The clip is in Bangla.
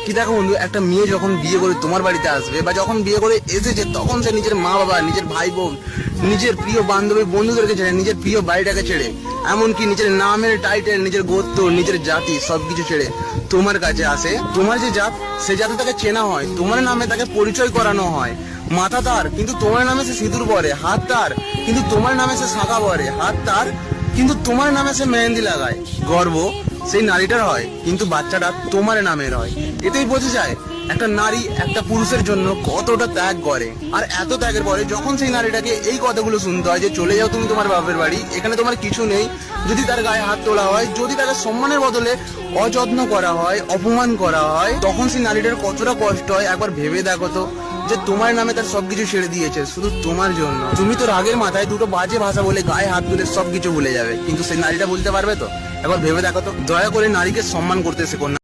কি দেখো বন্ধু, একটা মেয়ে যখন বিয়ে করে তোমার বাড়িতে আসবে বা যখন বিয়ে করে এসেছে, তখন সে নিজের মা বাবা, নিজের ভাই বোন, নিজের প্রিয় বান্ধবী বন্ধুদেরকে ছেড়ে, নিজের প্রিয় বাড়িটাকে ছেড়ে, এমনকি নিজের নামের টাইটেল, নিজের গোত্র, নিজের জাতি সবকিছু ছেড়ে তোমার কাছে আসে। তোমার যে জাত, সে জাতে তাকে চেনা হয়, তোমার নামে তাকে পরিচয় করানো হয়। মাথা তার, কিন্তু তোমার নামে সে সিঁদুর পরে। হাত তার, কিন্তু তোমার নামে সে শাঁখা পরে। হাত তার, কিন্তু তোমার নামে সে মেহেন্দি লাগায়। গর্ব সেই নারীটার হয়, কিন্তু বাচ্চাটা তোমার নামের হয়। এতেই বোঝা যায় একটা নারী একটা পুরুষের জন্য কতটা ত্যাগ করে। আর এত ত্যাগের পরে যখন সেই নারীটাকে এই কথাগুলো শুনতে হয় যে চলে যাও তুমি তোমার বাপের বাড়ি, এখানে তোমার কিছু নেই, যদি তার গায়ে হাত তোলা হয়, যদি তাকে সম্মানের বদলে অযত্ন করা হয়, অপমান করা হয়, তখন সেই নারীটার কতটা কষ্ট হয় একবার ভেবে দেখো তো। যে তোমার নামে তার সবকিছু ছেড়ে দিয়েছে শুধু তোমার জন্য। তুমি তো রাগের মাথায় দুটো বাজে ভাষা বলে গায়ে হাত তুলে সবকিছু ভুলে যাবে, কিন্তু সেই নারীটা বলতে পারবে তো? একবার ভেবে দেখো তো। দয়া করে নারীকে সম্মান করতে শেখো।